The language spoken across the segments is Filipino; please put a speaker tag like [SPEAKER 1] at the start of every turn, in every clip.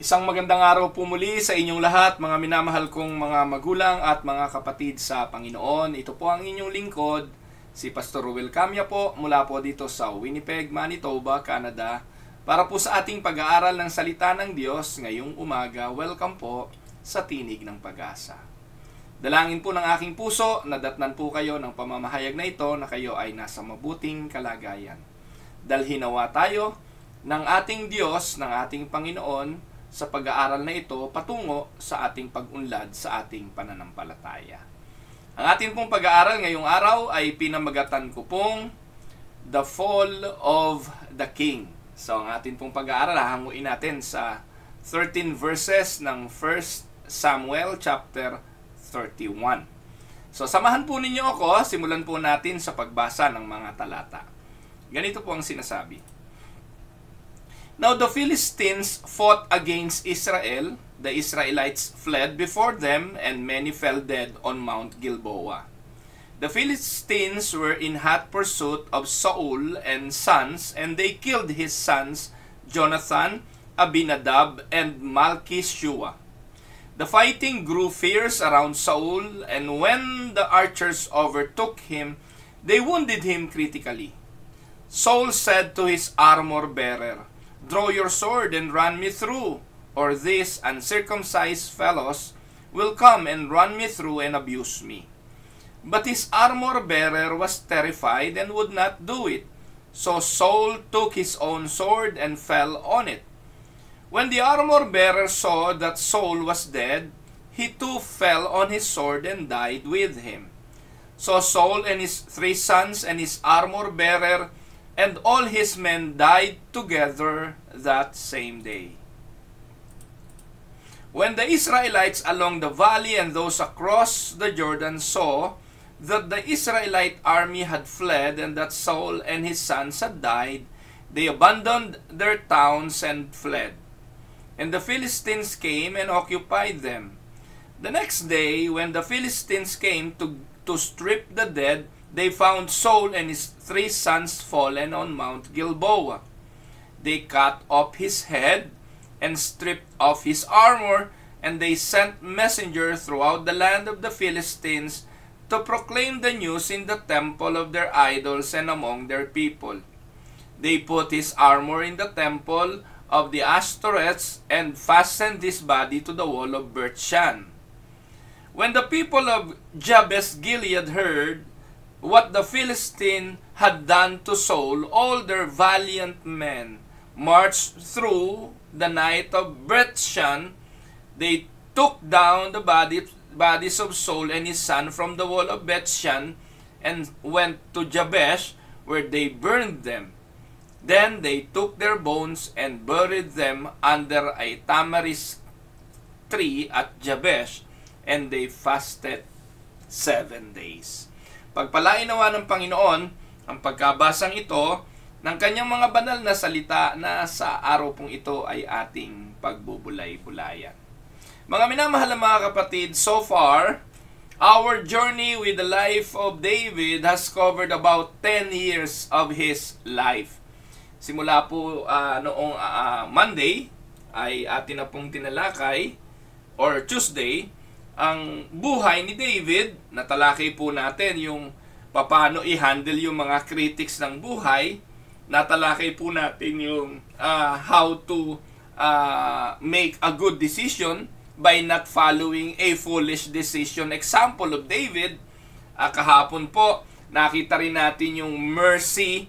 [SPEAKER 1] Isang magandang araw po muli sa inyong lahat, mga minamahal kong mga magulang at mga kapatid sa Panginoon. Ito po ang inyong lingkod, si Pastor Ruel Camya po, mula po dito sa Winnipeg, Manitoba, Canada, para po sa ating pag-aaral ng Salita ng Diyos ngayong umaga. Welcome po sa Tinig ng Pag-asa. Dalangin po ng aking puso, nadatnan po kayo ng pamamahayag na ito na kayo ay nasa mabuting kalagayan. Dalhin nawa tayo ng ating Diyos, ng ating Panginoon, sa pag-aaral na ito patungo sa ating pag-unlad sa ating pananampalataya. Ang ating pong pag-aaral ngayong araw ay pinamagatan ko pong The Fall of the King. So ang ating pong pag-aaral, hahanguin natin sa 13 verses ng 1 Samuel chapter 31. So samahan po ninyo ako, simulan po natin sa pagbasa ng mga talata. Ganito po ang sinasabi. Now the Philistines fought against Israel. The Israelites fled before them, and many fell dead on Mount Gilboa. The Philistines were in hot pursuit of Saul and sons, and they killed his sons Jonathan, Abinadab, and Malchishua. The fighting grew fierce around Saul, and when the archers overtook him, they wounded him critically. Saul said to his armor-bearer, "Draw your sword and run me through, or these uncircumcised fellows will come and run me through and abuse me." But his armor-bearer was terrified and would not do it. So Saul took his own sword and fell on it. When the armor-bearer saw that Saul was dead, he too fell on his sword and died with him. So Saul and his 3 sons and his armor-bearer and all his men died together that same day. When the Israelites along the valley and those across the Jordan saw that the Israelite army had fled and that Saul and his sons had died, they abandoned their towns and fled. And the Philistines came and occupied them. The next day, when the Philistines came to strip the dead, they found Saul and his 3 sons fallen on Mount Gilboa. They cut off his head and stripped off his armor, and they sent messengers throughout the land of the Philistines to proclaim the news in the temple of their idols and among their people. They put his armor in the temple of the Ashtoreths and fastened his body to the wall of Beth-shan. When the people of Jabesh Gilead heard what the Philistine had done to Saul, all their valiant men marched through the night of Beth-shan. They took down the bodies of Saul and his son from the wall of Beth-shan and went to Jabesh, where they burned them. Then they took their bones and buried them under a tamarisk tree at Jabesh, and they fasted 7 days. Pagpalain nawa ng Panginoon ang pagkabasang ito ng kanyang mga banal na salita na sa araw pong ito ay ating pagbubulay-bulayan. Mga minamahal na mga kapatid, so far, our journey with the life of David has covered about 10 years of his life. Simula po noong Monday ay atin na pong tinalakay, or Tuesday, ang buhay ni David. Natalakay po natin yung paano i-handle yung mga critics ng buhay. Natalakay po natin yung how to make a good decision by not following a foolish decision. Example of David, kahapon po, nakita rin natin yung mercy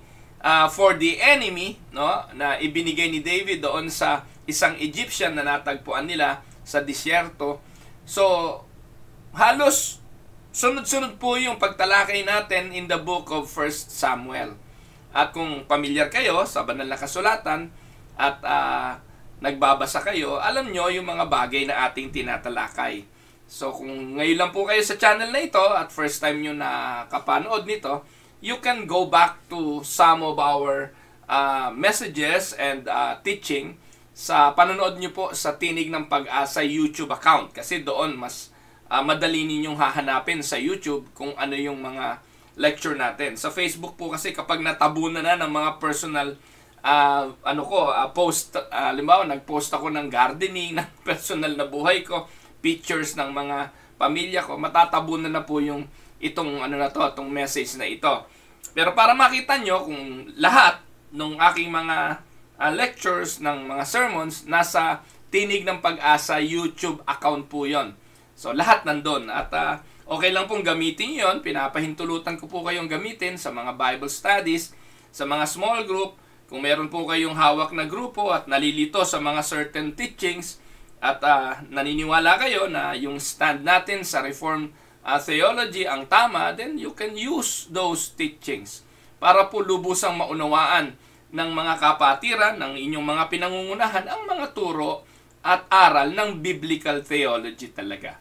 [SPEAKER 1] for the enemy, no, na ibinigay ni David doon sa isang Egyptian na natagpuan nila sa disyerto. So, halos sunod-sunod po yung pagtalakay natin in the book of 1 Samuel. At kung pamilyar kayo sa banal na kasulatan at nagbabasa kayo, alam nyo yung mga bagay na ating tinatalakay. So, kung ngayon lang po kayo sa channel na ito at first time nyo nakapanood nito, you can go back to some of our messages and teaching sa panonood nyo po sa Tinig ng Pag-asa YouTube account. Kasi doon mas madali ninyong hahanapin sa YouTube kung ano yung mga lecture natin. Sa Facebook po kasi kapag natabunan na ng mga personal post, halimbawa, nag-post ako ng gardening, ng personal na buhay ko, pictures ng mga pamilya ko, matatabunan na po yung itong message na ito. Pero para makita nyo kung lahat ng aking mga lectures, ng mga sermons, nasa Tinig ng Pag-asa YouTube account po yon. So lahat nandun. At okay lang pong gamitin yon. Pinapahintulutan ko po kayong gamitin sa mga Bible studies, sa mga small group. Kung meron po kayong hawak na grupo at nalilito sa mga certain teachings at naniniwala kayo na yung stand natin sa Reformed theology ang tama, then you can use those teachings para po lubusang maunawaan ng mga kapatiran, ng inyong mga pinangungunahan, ang mga turo at aral ng biblical theology talaga.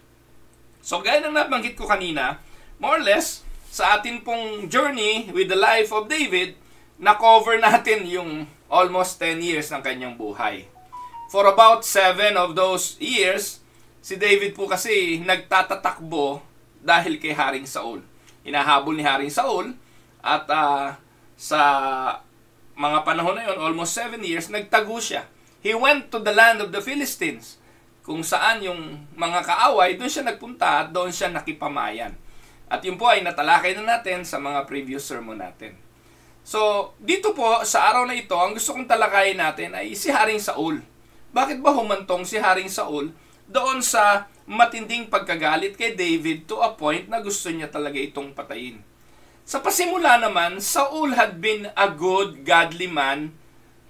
[SPEAKER 1] So gaya ng nabanggit ko kanina, more or less, sa atin pong journey with the life of David, na-cover natin yung almost 10 years ng kanyang buhay. For about 7 of those years, si David po kasi nagtatatakbo dahil kay Haring Saul. Hinahabol ni Haring Saul at sa mga panahon na yun, almost 7 years, nagtago siya. He went to the land of the Philistines, kung saan yung mga kaaway, doon siya nagpunta at doon siya nakipamayan. At yun po ay natalakay na natin sa mga previous sermon natin. So, dito po, sa araw na ito, ang gusto kong talakayin natin ay si Haring Saul. Bakit ba humantong si Haring Saul doon sa matinding pagkagalit kay David to a point na gusto niya talaga itong patayin? Sa pasimula naman, Saul had been a good, godly man,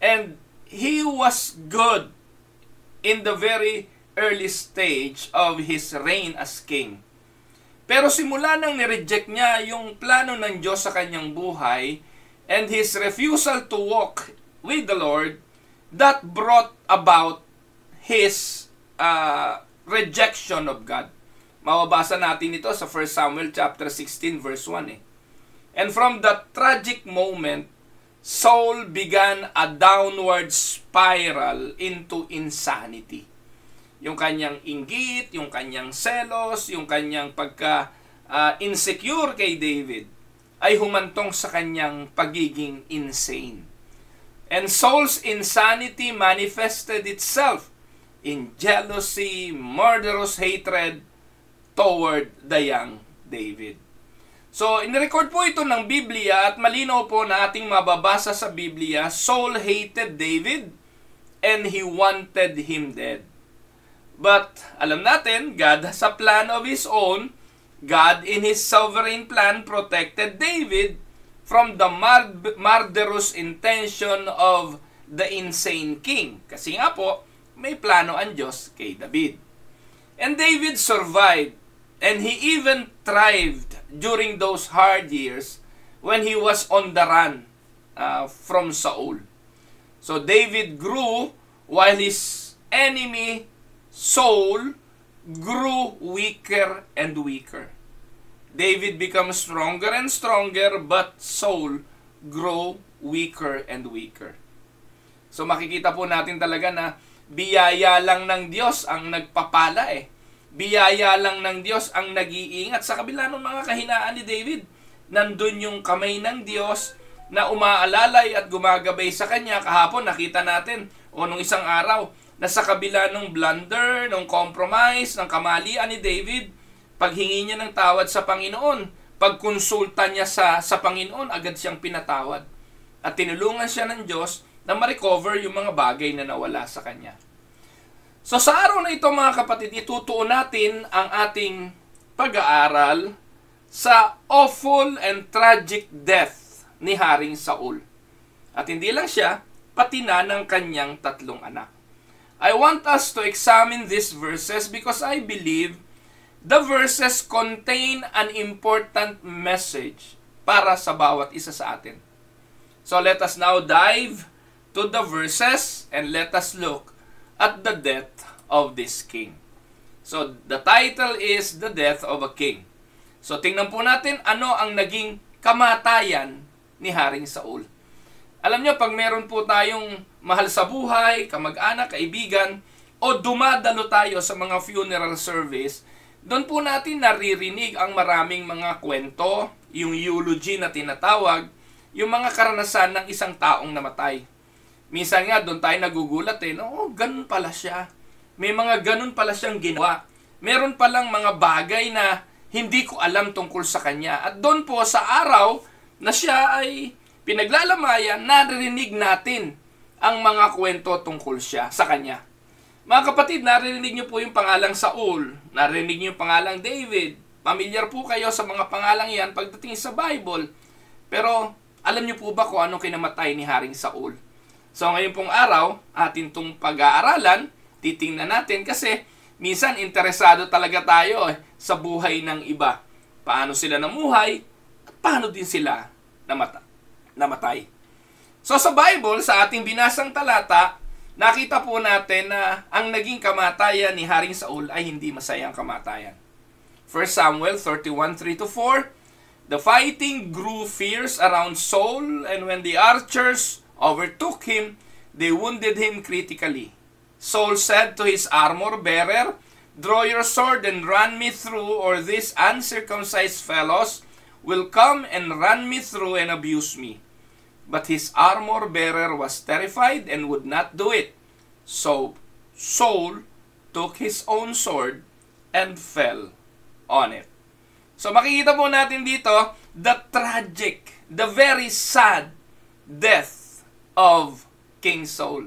[SPEAKER 1] and he was good in the very early stage of his reign as king. Pero simula nang nireject niya yung plano ng Diyos sa kanyang buhay and his refusal to walk with the Lord, that brought about his rejection of God. Mababasa natin ito sa 1 Samuel chapter 16 verse 1 eh. And from that tragic moment, Saul began a downward spiral into insanity. Yung kanyang inggit, yung kanyang selos, yung kanyang insecure kay David ay humantong sa kanyang pagiging insane. And Saul's insanity manifested itself in jealousy, murderous hatred toward the young David. So, inirecord po ito ng Biblia at malinaw po na ating mababasa sa Biblia, Saul hated David and he wanted him dead. But, alam natin, God has a plan of His own. God in His sovereign plan protected David from the murderous intention of the insane king. Kasi nga po, may plano ang Diyos kay David. And David survived, and he even thrived during those hard years when he was on the run from Saul. So David grew while his enemy Saul grew weaker and weaker. David becomes stronger and stronger, but Saul grew weaker and weaker. So makikita po natin talaga na biyaya lang ng Diyos ang nagpapala eh. Biyaya lang ng Diyos ang nag-iingat. Sa kabila ng mga kahinaan ni David, nandun yung kamay ng Diyos na umaalalay at gumagabay sa kanya. Kahapon nakita natin, o nung isang araw, na sa kabila ng blunder, ng compromise, ng kamalian ni David, paghingi niya ng tawad sa Panginoon, pagkonsulta niya sa Panginoon, agad siyang pinatawad. At tinulungan siya ng Diyos na ma-recover yung mga bagay na nawala sa kanya. So sa araw na ito mga kapatid, itutuon natin ang ating pag-aaral sa awful and tragic death ni Haring Saul. At hindi lang siya, pati na ng kanyang 3 anak. I want us to examine these verses because I believe the verses contain an important message para sa bawat isa sa atin. So let us now dive to the verses and let us look at the death of this king. So the title is The Death of a King. So tingnan po natin ano ang naging kamatayan ni Haring Saul. Alam nyo, pag meron po tayong mahal sa buhay, kamag-anak, kaibigan, o dumadalo tayo sa mga funeral service, doon po natin naririnig ang maraming mga kwento, yung eulogy na tinatawag, yung mga karanasan ng isang taong namatay. Minsan nga, doon tayo nagugulat no? Oh, ganun pala siya. May mga ganun pala siyang ginawa. Meron palang mga bagay na hindi ko alam tungkol sa kanya. At doon po sa araw na siya ay pinaglalamayan, narinig natin ang mga kwento tungkol siya sa kanya. Mga kapatid, narinig niyo po yung pangalang Saul, narinig niyo yung pangalang David. Pamilyar po kayo sa mga pangalang yan pagdating sa Bible. Pero alam niyo po ba kung anong kinamatay ni Haring Saul? So ngayon pong araw, atin itong pag-aaralan, titingnan natin kasi minsan interesado talaga tayo sa buhay ng iba. Paano sila namuhay at paano din sila namatay. So sa Bible, sa ating binasang talata, nakita po natin na ang naging kamatayan ni Haring Saul ay hindi masayang kamatayan. 1 Samuel 31:3-4, the fighting grew fierce around Saul, and when the archers overtook him, they wounded him critically. Saul said to his armor-bearer, "Draw your sword and run me through, or these uncircumcised fellows will come and run me through and abuse me." But his armor-bearer was terrified and would not do it. So Saul took his own sword and fell on it. So makikita po natin dito the tragic, the very sad death of King Saul.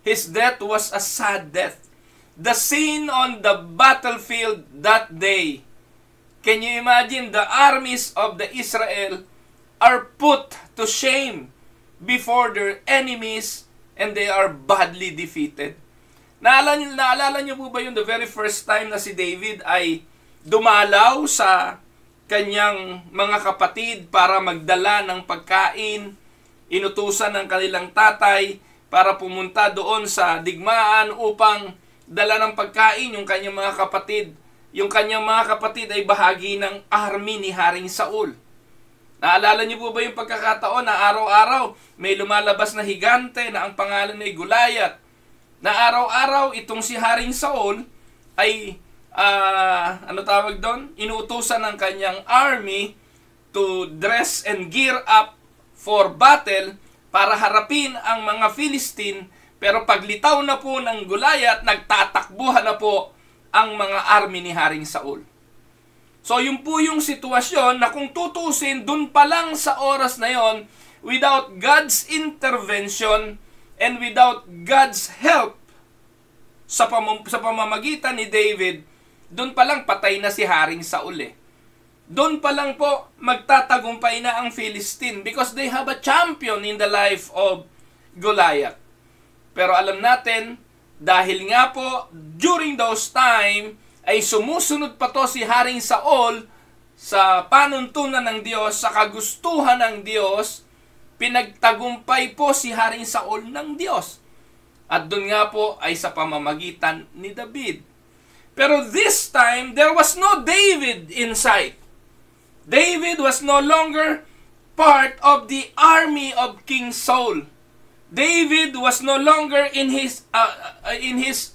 [SPEAKER 1] His death was a sad death. The scene on the battlefield that day. Can you imagine? The armies of the Israel are put to shame before their enemies and they are badly defeated. Naalala niyo po ba yung the very first time na si David ay dumalaw sa kanyang mga kapatid para magdala ng pagkain, inutusan ng kanilang tatay para pumunta doon sa digmaan upang dala ng pagkain yung kanyang mga kapatid. Yung kanyang mga kapatid ay bahagi ng army ni Haring Saul. Naalala niyo po ba yung pagkakataon na araw-araw may lumalabas na higante na ang pangalan ay Goliath? Na araw-araw itong si Haring Saul ay inuutusan ng kanyang army to dress and gear up for battle para harapin ang mga Philistine, pero paglitaw na po ng Goliath, nagtatakbuhan na po ang mga army ni Haring Saul. So yun po yung sitwasyon na kung tutusin, dun pa lang sa oras na yon, without God's intervention and without God's help sa pamamagitan ni David, dun pa lang patay na si Haring Saul Doon pa lang po magtatagumpay na ang Philistine because they have a champion in the life of Goliath. Pero alam natin, dahil nga po during those time ay sumusunod pa to si Haring Saul sa panuntunan ng Diyos, sa kagustuhan ng Diyos, pinagtagumpay po si Haring Saul ng Diyos. At doon nga po ay sa pamamagitan ni David. Pero this time, there was no David in sight. David was no longer part of the army of King Saul. David was no longer in his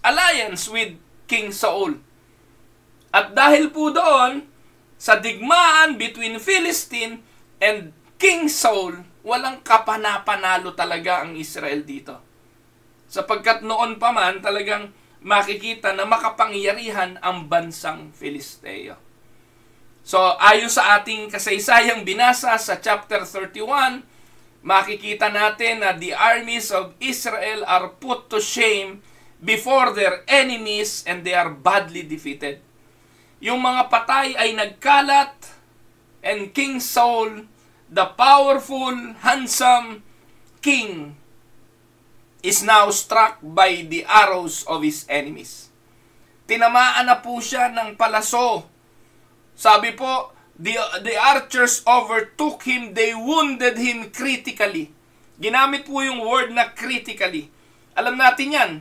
[SPEAKER 1] alliance with King Saul. At dahil po doon, sa digmaan between Philistine and King Saul, walang kapanapanalo talaga ang Israel dito. Sapagkat noon pa man talagang makikita na makapangyarihan ang bansang Filisteo. So, ayon sa ating kasaysayang binasa sa chapter 31, makikita natin na the armies of Israel are put to shame before their enemies and they are badly defeated. Yung mga patay ay nagkalat and King Saul, the powerful, handsome king, is now struck by the arrows of his enemies. Tinamaan na po siya ng palaso. Sabi po, the archers overtook him, they wounded him critically. Ginamit po yung word na critically. Alam natin yan.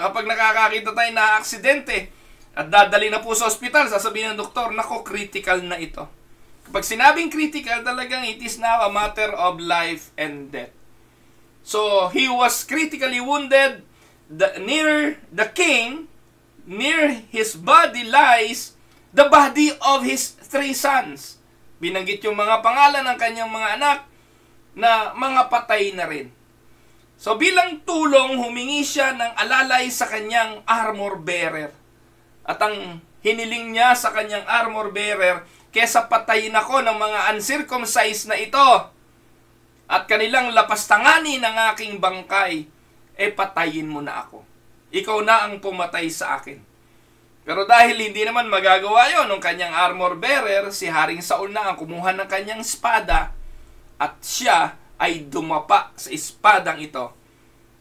[SPEAKER 1] Kapag nakakakita tayo na aksidente at dadali na po sa ospital, sasabihin ng doktor, nako, critical na ito. Kapag sinabing critical, talagang it is now a matter of life and death. So, he was critically wounded. Near the king, near his body lies the body of his 3 sons. Binanggit yung mga pangalan ng kanyang mga anak na mga patay na rin. So bilang tulong, humingi siya ng alalay sa kanyang armor bearer. At ang hiniling niya sa kanyang armor bearer, kesa patayin ako ng mga uncircumcised na ito at kanilang lapastanganin ng aking bangkay, patayin mo na ako. Ikaw na ang pumatay sa akin. Pero dahil hindi naman magagawa yon ng kanyang armor bearer, si Haring Saul na ang kumuha ng kanyang espada at siya ay dumapa sa espadang ito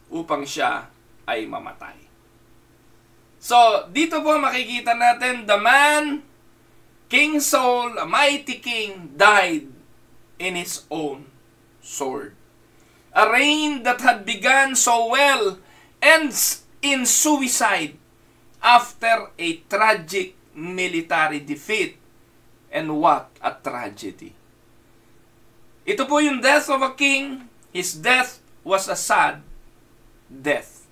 [SPEAKER 1] upang siya ay mamatay. So, dito po makikita natin, the man, King Saul, a mighty king, died in his own sword. A reign that had begun so well ends in suicide after a tragic military defeat. And what a tragedy. Ito po yung death of a king. His death was a sad death.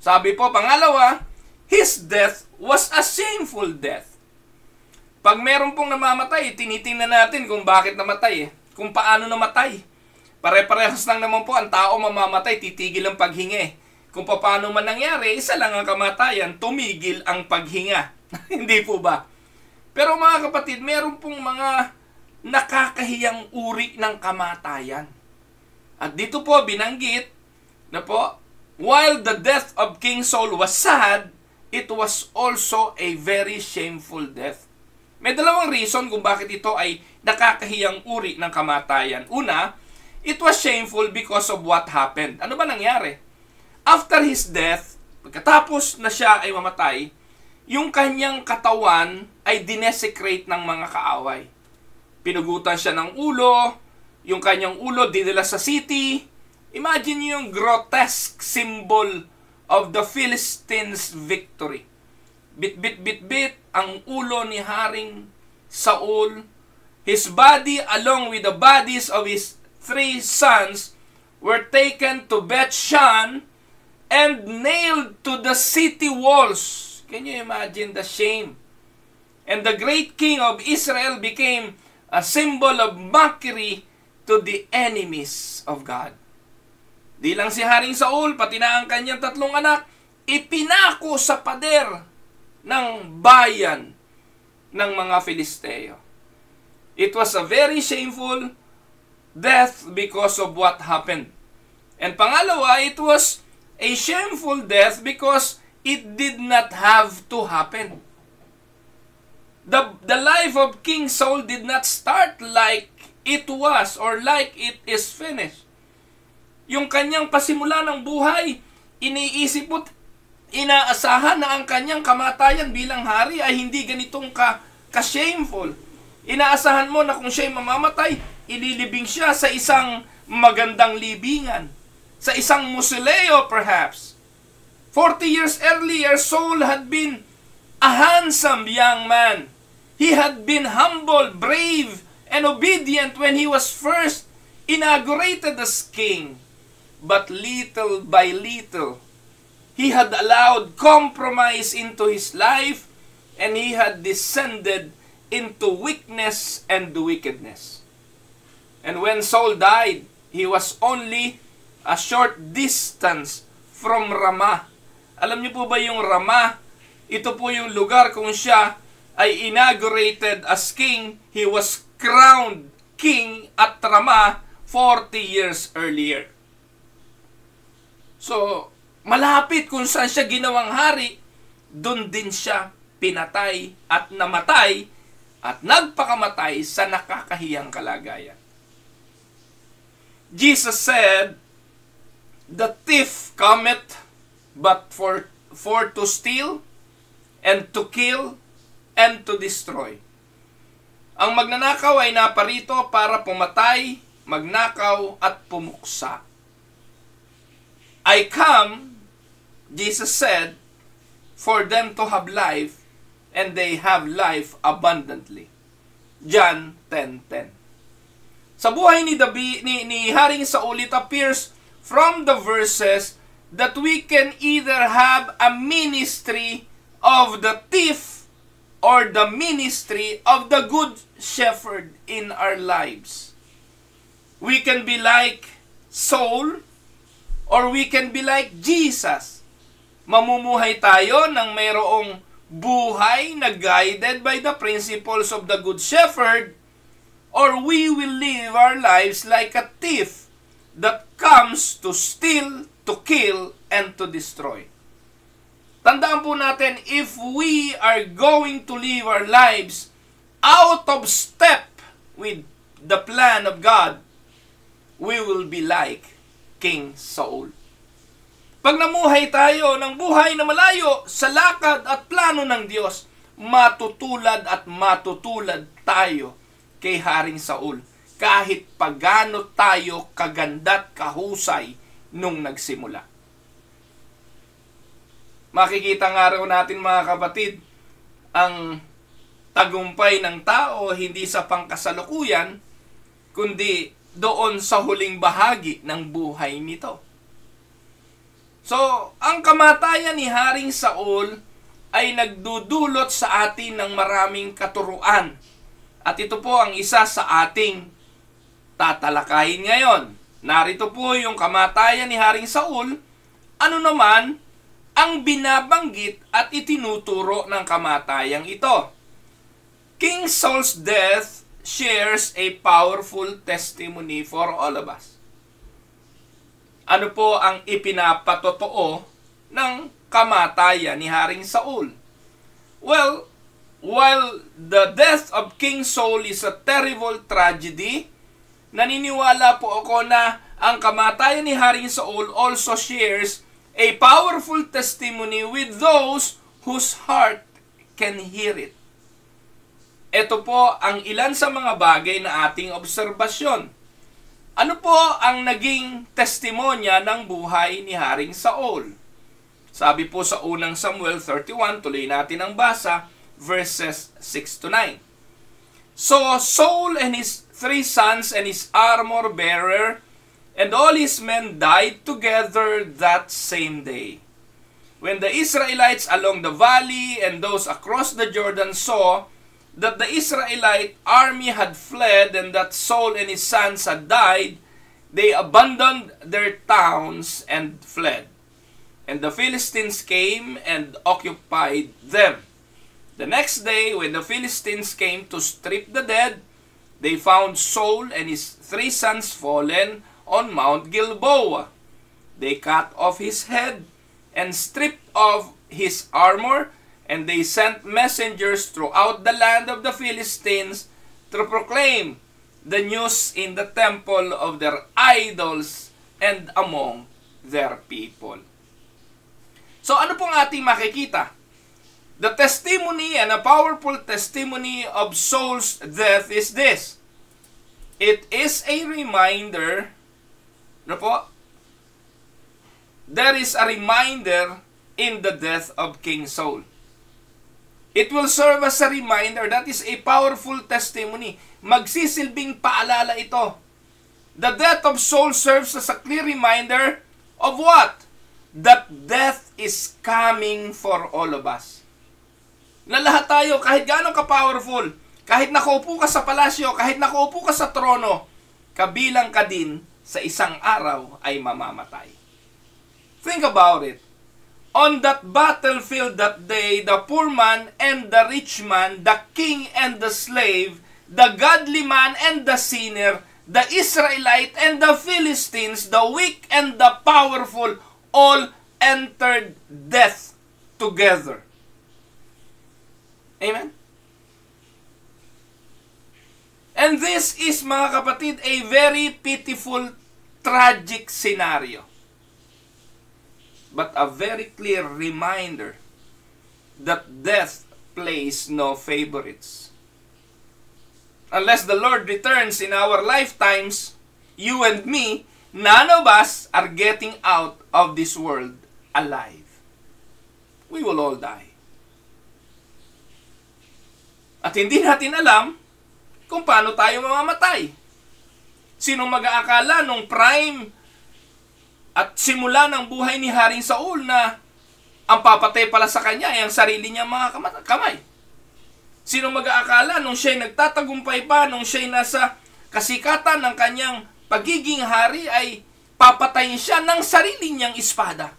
[SPEAKER 1] Sabi po, pangalawa, his death was a shameful death. Pag meron pong namamatay, tinitingnan natin kung bakit namatay, kung paano namatay. Pare-parehas lang naman po, ang tao mamamatay, titigil ang paghinga. Kung paano man nangyari, isa lang ang kamatayan, tumigil ang paghinga. Hindi po ba? Pero mga kapatid, meron pong mga nakakahiyang uri ng kamatayan. At dito po binanggit na po, while the death of King Saul was sad, it was also a very shameful death. May dalawang reason kung bakit ito ay nakakahiyang uri ng kamatayan. Una, it was shameful because of what happened. Ano ba nangyari? After his death, pagkatapos na siya ay mamatay, yung kanyang katawan ay dinesecrate ng mga kaaway. Pinugutan siya ng ulo, yung kanyang ulo dinala sa city. Imagine yung grotesque symbol of the Philistines' victory. Bit ang ulo ni Haring Saul. His body along with the bodies of his 3 sons were taken to Beth-shan and nailed to the city walls. Can you imagine the shame? And the great king of Israel became a symbol of mockery to the enemies of God. Di lang si Haring Saul, pati na ang kanyang 3 anak, ipinako sa pader ng bayan ng mga Filisteo. It was a very shameful death because of what happened. And pangalawa, it was a shameful death because it did not have to happen. The life of King Saul did not start like it was or like it is finished. Yung kanyang pasimula ng buhay, iniisip mo, inaasahan na ang kanyang kamatayan bilang hari ay hindi ganitong ka-shameful. Inaasahan mo na kung siya'y mamamatay, ililibing siya sa isang magandang libingan, sa isang musileo perhaps. 40 years earlier, Saul had been a handsome young man. He had been humble, brave, and obedient when he was first inaugurated as king. But little by little, he had allowed compromise into his life, and he had descended into weakness and wickedness. And when Saul died, he was only a short distance from Ramah. Alam niyo po ba yung Ramah? Ito po yung lugar kung siya ay inaugurated as king. He was crowned king at Ramah 40 years earlier. So, malapit kung saan siya ginawang hari, doon din siya pinatay at namatay at nagpakamatay sa nakakahiyang kalagayan. Jesus said, "The thief cometh but for to steal and to kill and to destroy." Ang magnanakaw ay naparito para pumatay, magnakaw at pumuksa. I come, Jesus said, for them to have life, and they have life abundantly. John 10:10. Sa buhay ni Haring Saul, it appears from the verses that we can either have a ministry of the thief or the ministry of the good shepherd in our lives. We can be like Saul, Or we can be like Jesus. Mamumuhay tayo ng mayroong buhay na guided by the principles of the Good Shepherd, or we will live our lives like a thief that comes to steal, to kill, and to destroy. Tandaan po natin, if we are going to live our lives out of step with the plan of God, we will be like King Saul. Pag namuhay tayo ng buhay na malayo sa lakad at plano ng Diyos, matutulad at matutulad tayo kay Haring Saul. Kahit pagano tayo kaganda't kahusay nung nagsimula. Makikita nga rin natin mga kapatid, ang tagumpay ng tao hindi sa pangkasalukuyan, kundi doon sa huling bahagi ng buhay nito. So, ang kamatayan ni Haring Saul ay nagdudulot sa atin ng maraming katuruan. At ito po ang isa sa ating tatalakayin ngayon. Narito po yung kamatayan ni Haring Saul. Ano naman ang binabanggit at itinuturo ng kamatayang ito? King Saul's death shares a powerful testimony for all of us. Ano po ang ipinapatotoo ng kamatayan ni Haring Saul? Well, while the death of King Saul is a terrible tragedy, naniniwala po ako na ang kamatayan ni Haring Saul also shares a powerful testimony with those whose heart can hear it. Ito po ang ilan sa mga bagay na ating obserbasyon. Ano po ang naging testimonya ng buhay ni Haring Saul? Sabi po sa unang Samuel 31, tuloy natin ang basa, verses 6 to 9. So Saul and his 3 sons and his armor-bearer and all his men died together that same day. When the Israelites along the valley and those across the Jordan saw that the Israelite army had fled and that Saul and his sons had died, they abandoned their towns and fled. And the Philistines came and occupied them. The next day, when the Philistines came to strip the dead, they found Saul and his 3 sons fallen on Mount Gilboa. They cut off his head and stripped off his armor, and they sent messengers throughout the land of the Philistines to proclaim the news in the temple of their idols and among their people. So ano pong ating makikita? The testimony and a powerful testimony of Saul's death is this. It is a reminder, ano po? There is a reminder in the death of King Saul. It will serve as a reminder. That is a powerful testimony. Magsisilbing paalala ito. The death of Saul serves as a clear reminder of what? That death is coming for all of us. Na lahat tayo, kahit gaano ka-powerful, kahit nakaupo ka sa palasyo, kahit nakaupo ka sa trono, kabilang ka din sa isang araw ay mamamatay. Think about it. On that battlefield that day, the poor man and the rich man, the king and the slave, the godly man and the sinner, the Israelite and the Philistines, the weak and the powerful, all entered death together. Amen? And this is, mga kapatid, a very pitiful, tragic scenario. But a very clear reminder that death plays no favorites. Unless the Lord returns in our lifetimes, you and me, none of us are getting out of this world alive. We will all die. At hindi natin alam kung paano tayo mamamatay. Sino mag-aakala nung prime at simula ng buhay ni Haring Saul na ang papatay pala sa kanya ay ang sarili niya mga kamay? Sino mag-aakala nung siya'y nagtatagumpay pa, nung siya'y nasa kasikatan ng kanyang pagiging hari ay papatayin siya ng sarili niyang espada.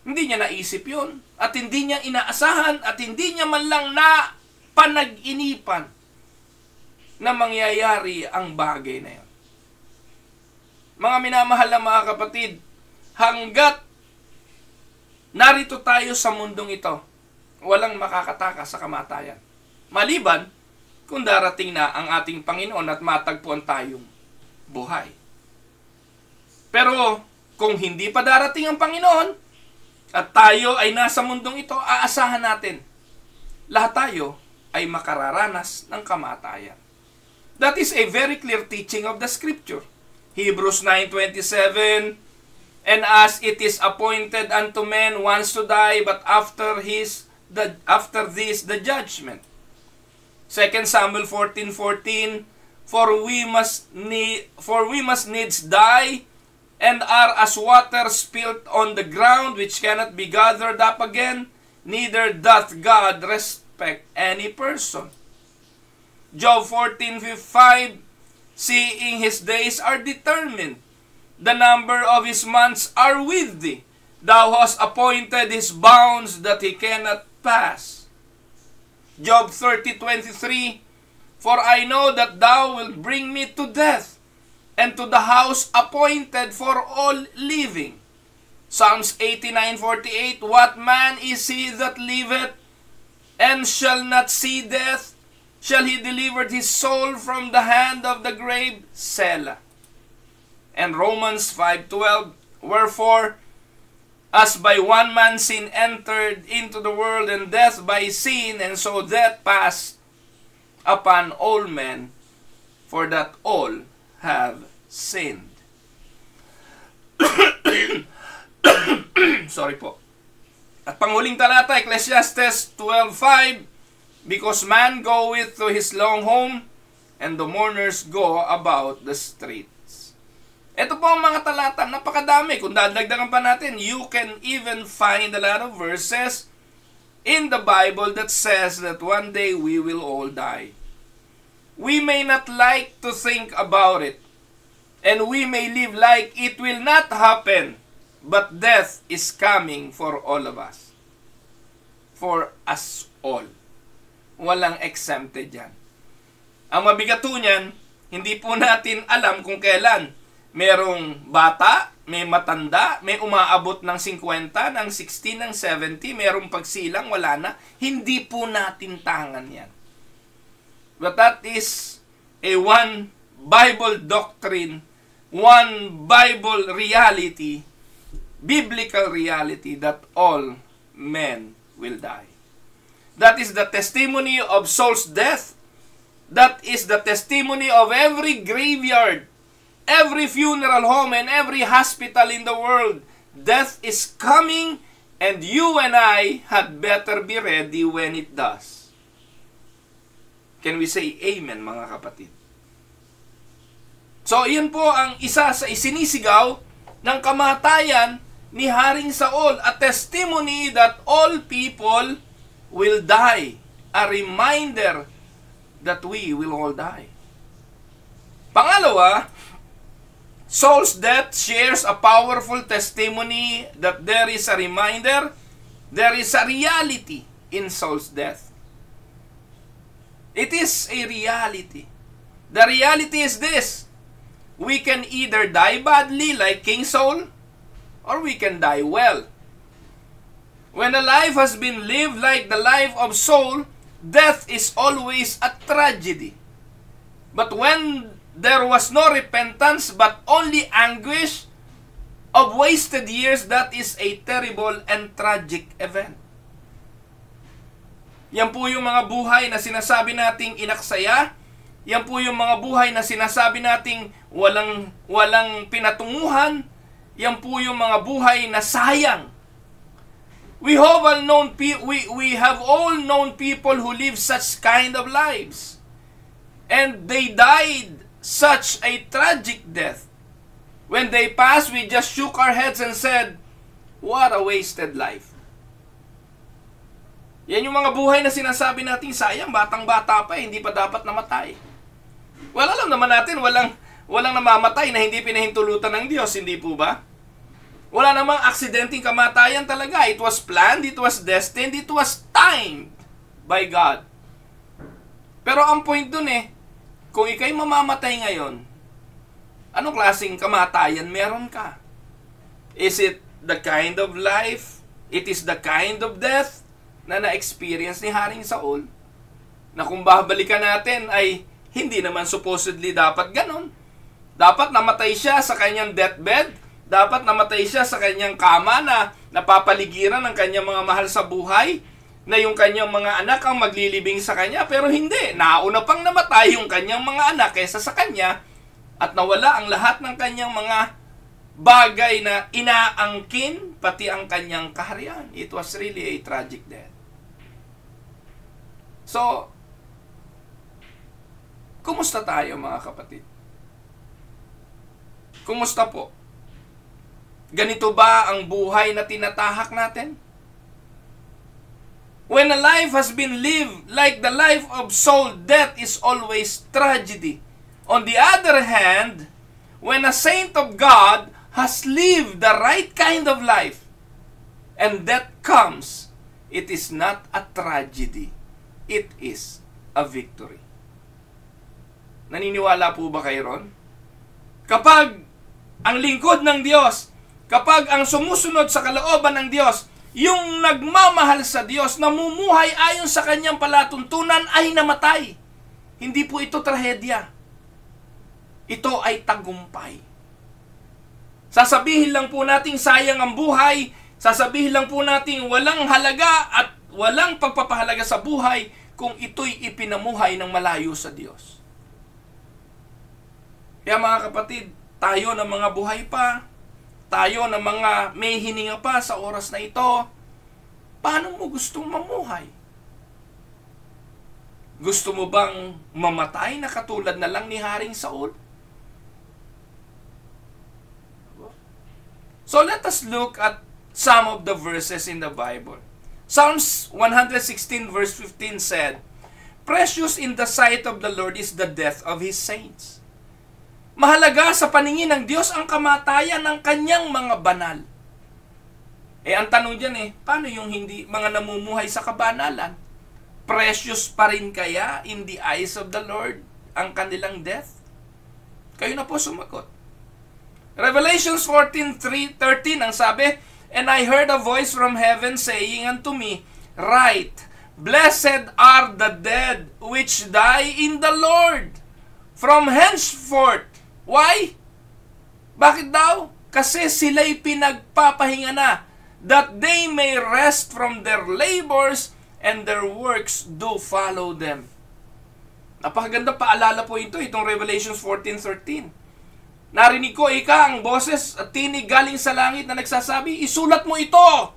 [SPEAKER 1] Hindi niya naisip yun, at hindi niya inaasahan, at hindi niya man lang na panag-inipan na mangyayari ang bagay na yun. Mga minamahal na mga kapatid, hanggat narito tayo sa mundong ito, walang makakatakas sa kamatayan. Maliban kung darating na ang ating Panginoon at matagpuan tayong buhay. Pero kung hindi pa darating ang Panginoon at tayo ay nasa mundong ito, aasahan natin, lahat tayo ay makararanas ng kamatayan. That is a very clear teaching of the Scripture. Hebrews 9:27, and as it is appointed unto men once to die, but after this the judgment. 2 Samuel 14:14, for we must needs die, and are as water spilt on the ground, which cannot be gathered up again, neither doth God respect any person. Job 14:5, seeing his days are determined, the number of his months are with thee. Thou hast appointed his bounds that he cannot pass. Job 30:23, for I know that thou wilt bring me to death, and to the house appointed for all living. Psalms 89:48, what man is he that liveth, and shall not see death? Shall he deliver his soul from the hand of the grave? Selah. And Romans 5:12, wherefore, as by one man sin entered into the world, and death by sin, and so death passed upon all men, for that all have sinned. Sorry po. At panghuling talata, Ecclesiastes 12:5, because man goeth to his long home, and the mourners go about the streets. Ito po ang mga talata, napakadami. Kung dadagdagan pa natin, you can even find a lot of verses in the Bible that says that one day we will all die. We may not like to think about it, and we may live like it will not happen, but death is coming for all of us. For us all. Walang exempted yan. Ang mabigat po niyan, hindi po natin alam kung kailan. Merong bata, may matanda, may umaabot ng 50, ng 60, ng 70, merong pagsilang, wala na. Hindi po natin tangan yan. But that is a one Bible doctrine, one Bible reality, biblical reality that all men will die. That is the testimony of Saul's death. That is the testimony of every graveyard, every funeral home, and every hospital in the world. Death is coming, and you and I had better be ready when it does. Can we say amen, mga kapatid? So, iyon po ang isa sa isinisigaw ng kamatayan ni Haring Saul, a testimony that all people will die. A reminder that we will all die. Pangalawa, Saul's death shares a powerful testimony that there is a reminder, there is a reality in Saul's death. It is a reality. The reality is this: we can either die badly like King Saul, or we can die well. When a life has been lived like the life of Saul, death is always a tragedy. But when there was no repentance but only anguish of wasted years, that is a terrible and tragic event. Yan po yung mga buhay na sinasabi nating inaksaya. Yan po yung mga buhay na sinasabi nating walang pinatunguhan. Yan po yung mga buhay na sayang. We have all known people who live such kind of lives. And they died such a tragic death. When they passed, we just shook our heads and said, what a wasted life. Yan yung mga buhay na sinasabi natin, sayang, batang-bata pa, hindi pa dapat namatay. Well, alam naman natin, walang namamatay na hindi pinahintulutan ng Diyos, hindi po ba? Wala namang aksidenteng kamatayan talaga. It was planned, it was destined, it was timed by God. Pero ang point dun kung ikay mamamatay ngayon, anong klaseng kamatayan meron ka? Is it the kind of life, it is the kind of death na na-experience ni Haring Saul? Na kung babalikan natin ay hindi naman supposedly dapat ganon. Dapat namatay siya sa kanyang deathbed, dapat namatay siya sa kanyang kama na napapaligiran ng kanyang mga mahal sa buhay, na yung kanyang mga anak ang maglilibing sa kanya, pero hindi. Nauna pang namatay yung kanyang mga anak kaysa sa kanya, at nawala ang lahat ng kanyang mga bagay na inaangkin, pati ang kanyang kaharian. It was really a tragic death. So, kumusta tayo mga kapatid? Kumusta po? Ganito ba ang buhay na tinatahak natin? When a life has been lived like the life of Saul, death is always tragedy. On the other hand, when a saint of God has lived the right kind of life, and death comes, it is not a tragedy. It is a victory. Naniniwala po ba kayo ron? Kapag ang lingkod ng Diyos, kapag ang sumusunod sa kalooban ng Diyos, yung nagmamahal sa Diyos, namumuhay ayon sa kanyang palatuntunan ay namatay. Hindi po ito trahedya. Ito ay tagumpay. Sasabihin lang po nating sayang ang buhay, sasabihin lang po nating walang halaga at walang pagpapahalaga sa buhay kung ito'y ipinamuhay ng malayo sa Diyos. Kaya mga kapatid, tayo na mga buhay pa, tayo na mga may hininga pa sa oras na ito, paano mo gustong mamuhay? Gusto mo bang mamatay na katulad na lang ni Haring Saul? So let us look at some of the verses in the Bible. Psalms 116 verse 15 said, "Precious in the sight of the Lord is the death of His saints." Mahalaga sa paningin ng Diyos ang kamatayan ng kanyang mga banal. Ang tanong dyan paano yung hindi mga namumuhay sa kabanalan? Precious pa rin kaya in the eyes of the Lord ang kanilang death? Kayo na po sumagot. Revelations 14:13 ang sabi, "And I heard a voice from heaven saying unto me, Write, Blessed are the dead which die in the Lord from henceforth." Why? Bakit daw? Kasi sila'y pinagpapahinga na, that they may rest from their labors and their works do follow them. Napakaganda paalala po itong Revelation 14:13. Narinig ko ang boses at tinig galing sa langit na nagsasabi, isulat mo ito.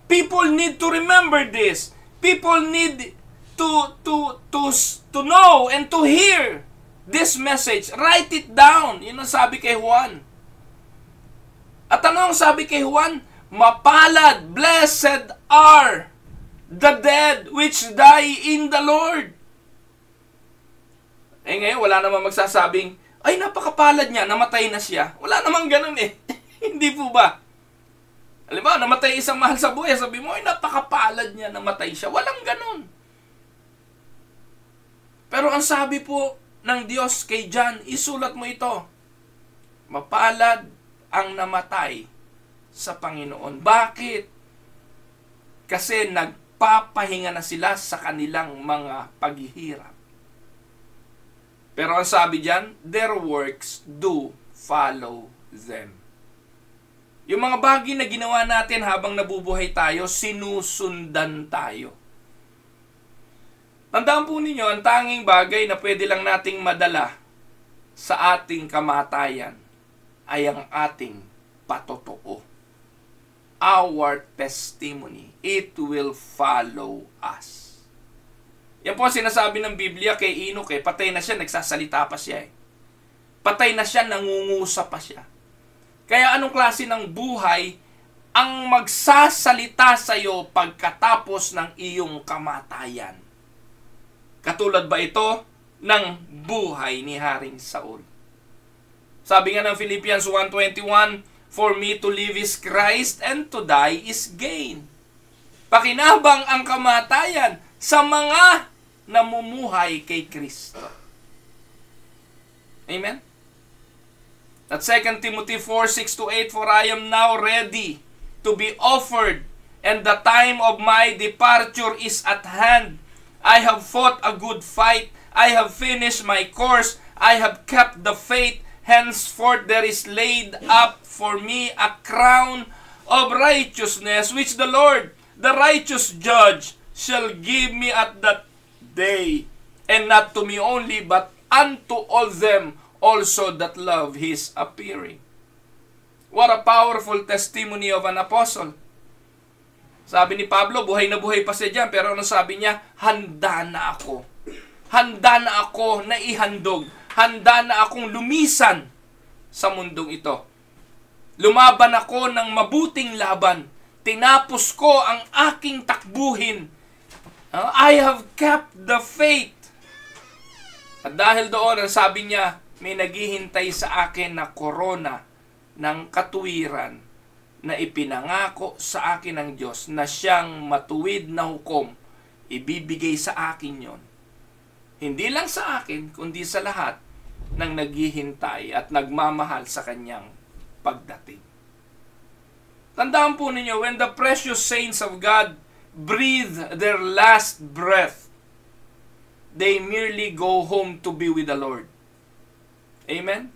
[SPEAKER 1] People need to remember this. People need to know and to hear this message. Write it down. Yun ang sabi kay Juan. At ano ang sabi kay Juan? Mapalad, blessed are the dead which die in the Lord. Ngayon, wala namang magsasabing, ay, napakapalad niya, namatay na siya. Wala namang ganun Hindi po ba? Alam mo, namatay isang mahal sa buhay, sabi mo, ay, napakapalad niya, namatay siya. Walang ganun. Pero ang sabi po ng Diyos kay John, isulat mo ito. Mapalad ang namatay sa Panginoon. Bakit? Kasi nagpapahinga na sila sa kanilang mga paghihirap. Pero ang sabi diyan, their works do follow them. Yung mga bagay na ginawa natin habang nabubuhay tayo, sinusundan tayo. Tandaan po ninyo, ang tanging bagay na pwede lang nating madala sa ating kamatayan ay ang ating patotoo. Our testimony, it will follow us. Yan po ang sinasabi ng Biblia kay Enoch patay na siya, nagsasalita pa siya Patay na siya, nangungusap pa siya. Kaya anong klase ng buhay ang magsasalita sa iyo pagkatapos ng iyong kamatayan? Katulad ba ito ng buhay ni Haring Saul. Sabi nga ng Philippians 1:21, "For me to live is Christ and to die is gain." Pakinabang ang kamatayan sa mga namumuhay kay Kristo. Amen? At 2 Timothy 4:6-8, "For I am now ready to be offered, and the time of my departure is at hand. I have fought a good fight. I have finished my course. I have kept the faith. Henceforth there is laid up for me a crown of righteousness, which the Lord, the righteous judge, shall give me at that day, and not to me only, but unto all them also that love His appearing." What a powerful testimony of an apostle. Sabi ni Pablo, buhay na buhay pa siya dyan, pero ano sabi niya? Handa na ako. Handa na ako na ihandog. Handa na akong lumisan sa mundong ito. Lumaban ako ng mabuting laban. Tinapos ko ang aking takbuhin. I have kept the faith. At dahil doon, ang sabi niya, may naghihintay sa akin na korona ng katuwiran na ipinangako sa akin ng Diyos na siyang matuwid na hukom. Ibibigay sa akin yon. Hindi lang sa akin, kundi sa lahat ng naghihintay at nagmamahal sa kanyang pagdating. Tandaan po ninyo, when the precious saints of God breathe their last breath, they merely go home to be with the Lord. Amen?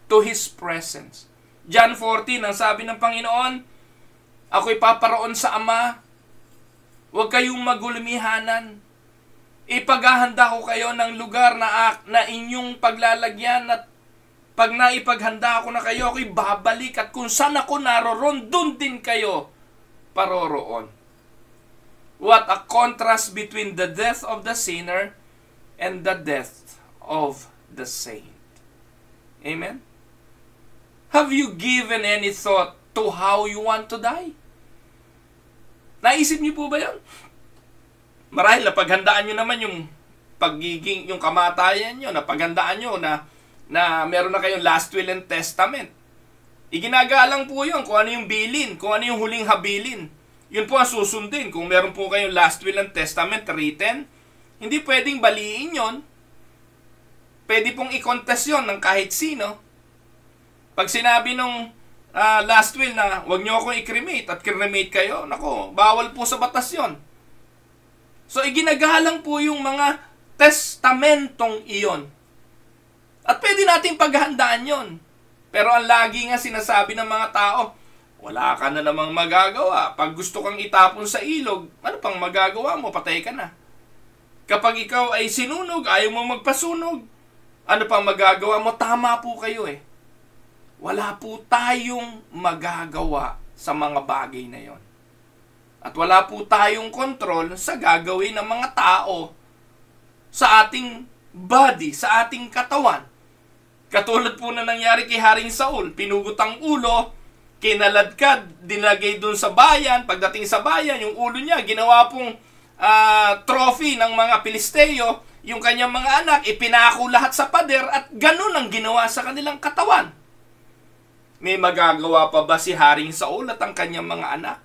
[SPEAKER 1] To His presence. John 14, ang sabi ng Panginoon, "Ako'y paparoon sa Ama, huwag kayong magulumihanan. Ipaghahanda ko kayo ng lugar na inyong paglalagyan, at pag naipaghanda ko na kayo, ako'y babalik, at kung saan ako naroon, dun din kayo paroroon." What a contrast between the death of the sinner and the death of the saint. Amen? Have you given any thought to how you want to die? Naisip niyo po ba yun? Marahil napaghandaan nyo naman yung yung kamatayan nyo, napaghandaan nyo na meron na kayong last will and testament. Iginagalang po yun kung ano yung bilin, kung ano yung huling habilin. Yun po ang susundin. Kung meron po kayong last will and testament written, hindi pwedeng baliin yon. Pwede pong i-contest yun ng kahit sino. Pag sinabi nung last will na huwag nyo akong i-cremate at cremate kayo, nako, bawal po sa batas yon. So, iginagalang po yung mga testamentong iyon. At pwede nating paghandaan yon. Pero ang lagi nga sinasabi ng mga tao, wala ka na namang magagawa. Pag gusto kang itapon sa ilog, ano pang magagawa mo? Patay ka na. Kapag ikaw ay sinunog, ayaw mo magpasunog, ano pang magagawa mo? Tama po kayo eh. Wala po tayong magagawa sa mga bagay na yon. At wala po tayong kontrol sa gagawin ng mga tao sa ating body, sa ating katawan. Katulad po na nangyari kay Haring Saul, pinugot ang ulo, kinaladkad, dinagay doon sa bayan. Pagdating sa bayan, yung ulo niya, ginawa pong trophy ng mga Pilisteo. Yung kanyang mga anak, ipinako lahat sa pader, at ganun ang ginawa sa kanilang katawan. May magagawa pa ba si Haring Saul at ang kanyang mga anak?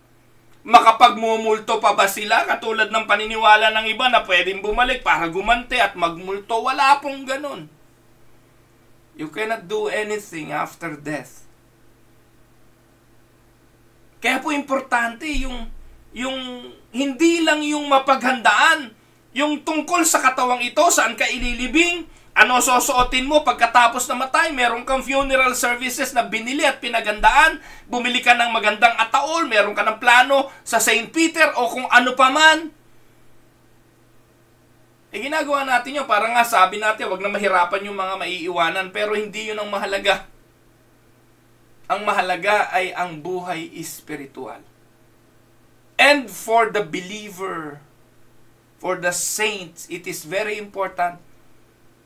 [SPEAKER 1] Makapagmumulto pa ba sila katulad ng paniniwala ng iba na pwedeng bumalik para gumante at magmulto? Wala pong ganun. You cannot do anything after death. Kaya po importante yung hindi lang yung mapaghandaan, yung tungkol sa katawang ito, saan ka ililibing, ano susuotin mo pagkatapos na matay. Meron kang funeral services na binili at pinagandaan, bumili ka ng magandang ataol, meron ka ng plano sa St. Peter o kung ano pa man. Ginagawa natin yun, para nga sabi natin, wag na mahirapan yung mga maiiwanan, pero hindi yun ang mahalaga. Ang mahalaga ay ang buhay espiritual. And for the believer, for the saints, it is very important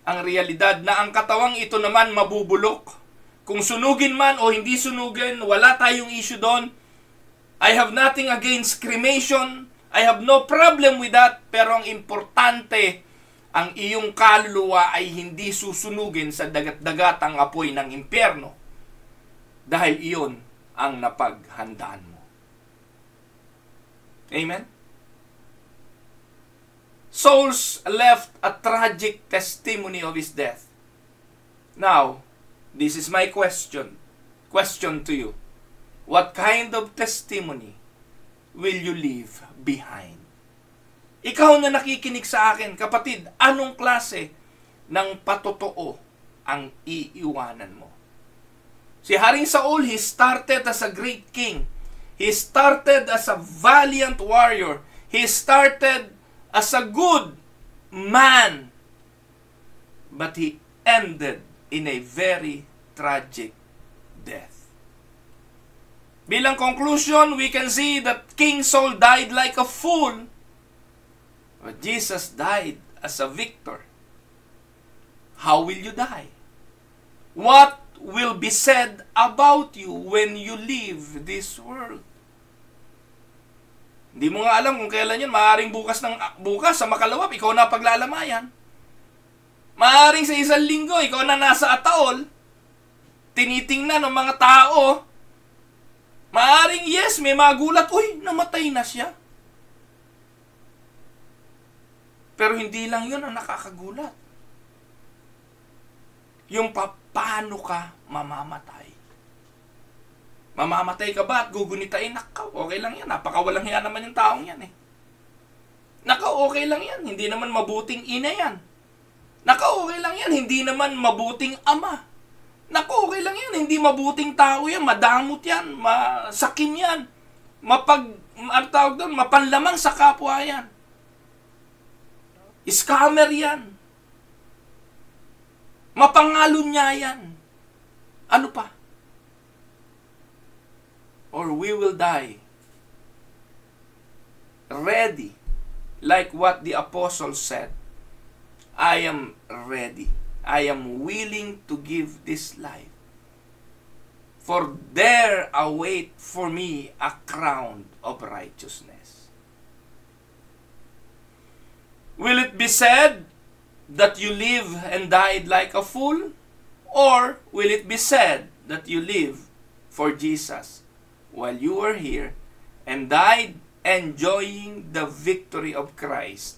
[SPEAKER 1] ang realidad na ang katawang ito naman mabubulok. Kung sunugin man o hindi sunugin, wala tayong issue doon. I have nothing against cremation. I have no problem with that. Pero ang importante, ang iyong kaluluwa ay hindi susunugin sa dagat-dagatang apoy ng impyerno dahil iyon ang napaghandaan mo. Amen? Saul left a tragic testimony of his death. Now, this is my question to you. What kind of testimony will you leave behind? Ikaw na nakikinig sa akin, kapatid, anong klase ng patotoo ang iiwanan mo? Si Haring Saul, he started as a great king. He started as a valiant warrior. He started as a good man. But he ended in a very tragic death. Bilang conclusion, we can see that King Saul died like a fool, but Jesus died as a victor. How will you die? What will be said about you when you leave this world? Hindi mo nga alam kung kailan yun. Maaaring bukas sa makalawap, ikaw na paglalamayan. Maaaring sa isang linggo, ikaw na nasa ataol, tinitingnan ng mga tao. Maaaring yes, may magulat, uy, namatay na siya. Pero hindi lang yun ang nakakagulat. Yung paano ka mamamatay. Mamamatay ka ba at gugunitain? Nakaw, okay lang yan. Napakawalang hiya naman yung taong yan eh. Nakaw, okay lang yan. Hindi naman mabuting ina yan. Nakaw, okay lang yan. Hindi naman mabuting ama. Nakaw, okay lang yan. Hindi mabuting tao yan. Madamot yan. Masakin yan. Mapanlamang sa kapwa yan. Scammer yan. Mapangalo niya yan. Ano pa? Or we will die ready, like what the apostle said. I am ready. I am willing to give this life. For there await for me a crown of righteousness. Will it be said that you live and died like a fool? Or will it be said that you live for Jesus while you were here and died enjoying the victory of Christ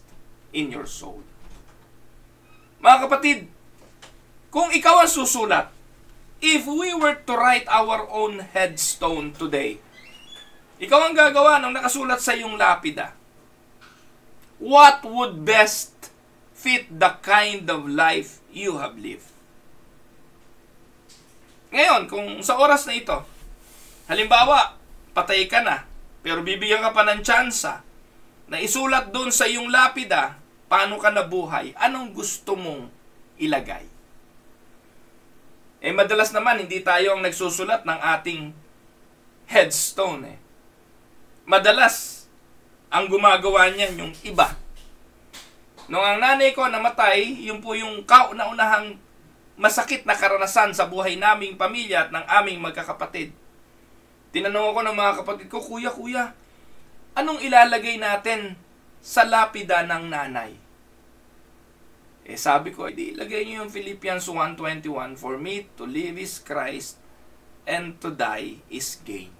[SPEAKER 1] in your soul? Mga kapatid, kung ikaw ang susulat, if we were to write our own headstone today, ikaw ang gagawa ng nakasulat sa iyong lapida, what would best fit the kind of life you have lived? Ngayon, kung sa oras na ito, halimbawa, patay ka na, pero bibigyan ka pa ng tsansa na isulat doon sa iyong lapida, paano ka nabuhay, anong gusto mong ilagay? Eh, madalas naman, hindi tayo ang nagsusulat ng ating headstone. Madalas, ang gumagawa niyan yung iba. Nung ang nanay ko namatay, yun po yung kauna-unahang masakit na karanasan sa buhay naming pamilya at ng aming magkakapatid. Tinanong ako ng mga kapatid ko, Kuya, anong ilalagay natin sa lapida ng nanay? Eh sabi ko, ilagay niyo yung Philippians 1:21, for me to live is Christ and to die is gain.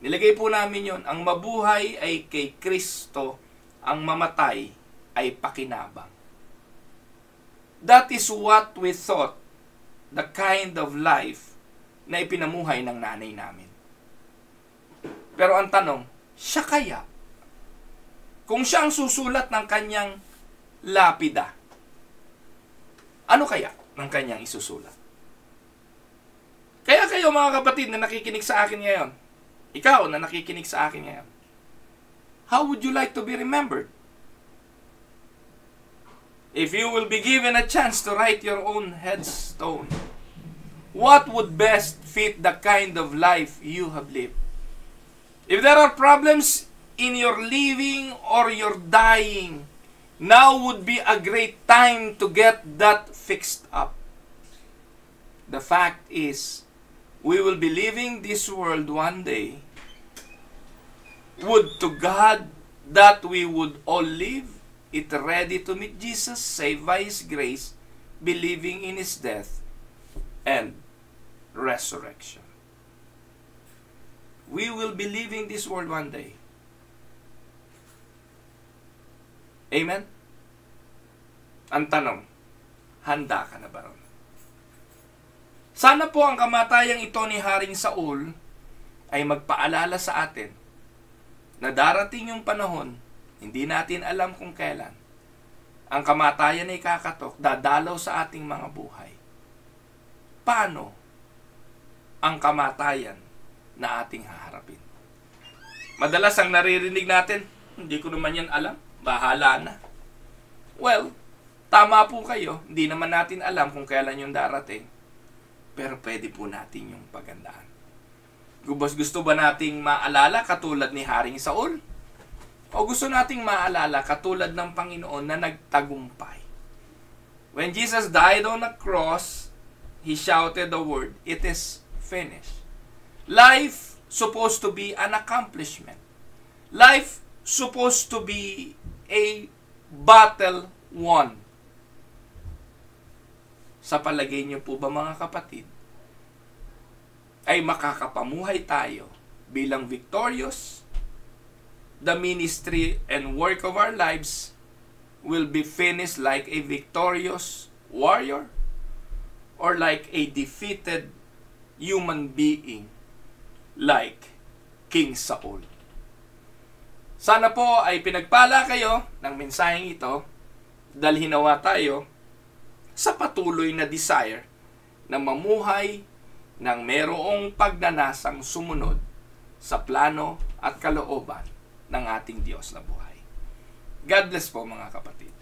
[SPEAKER 1] Nilagay po namin yon. Ang mabuhay ay kay Kristo, ang mamatay ay pakinabang. That is what we thought, the kind of life na ipinamuhay ng nanay namin. Pero ang tanong, siya kaya? Kung siya ang susulat ng kanyang lapida, ano kaya ng kanyang isusulat? Kaya kayo mga kapatid na nakikinig sa akin ngayon, ikaw na nakikinig sa akin ngayon, how would you like to be remembered? If you will be given a chance to write your own headstone, what would best fit the kind of life you have lived? If there are problems in your living or your dying, now would be a great time to get that fixed up. The fact is, we will be leaving this world one day. Would to God that we would all live it ready to meet Jesus, saved by His grace, believing in His death and resurrection. We will be leaving this world one day. Amen? Ang tanong, handa ka na ba ron? Sana po ang kamatayang ito ni Haring Saul ay magpaalala sa atin na darating yung panahon, hindi natin alam kung kailan, ang kamatayan ay kakatok, dadalaw sa ating mga buhay. Paano ang kamatayan na ating haharapin? Madalas ang naririnig natin, hindi ko naman yan alam, bahala na. Well, tama po kayo, hindi naman natin alam kung kailan yung darating. Pero pwede po natin yung pagandaan. Gusto ba nating maalala katulad ni Haring Saul? O gusto nating maalala katulad ng Panginoon na nagtagumpay? When Jesus died on the cross, He shouted the word, "It is finished." Life supposed to be an accomplishment. Life supposed to be a battle won. Sa palagay niyo po ba mga kapatid, ay makakapamuhay tayo bilang victorious? The ministry and work of our lives will be finished like a victorious warrior or like a defeated human being like King Saul. Sana po ay pinagpala kayo ng mensaheng ito dahil hinawa tayo sa patuloy na desire na mamuhay ng merong pagnanasang sumunod sa plano at kalooban ng ating Diyos na buhay. God bless po mga kapatid.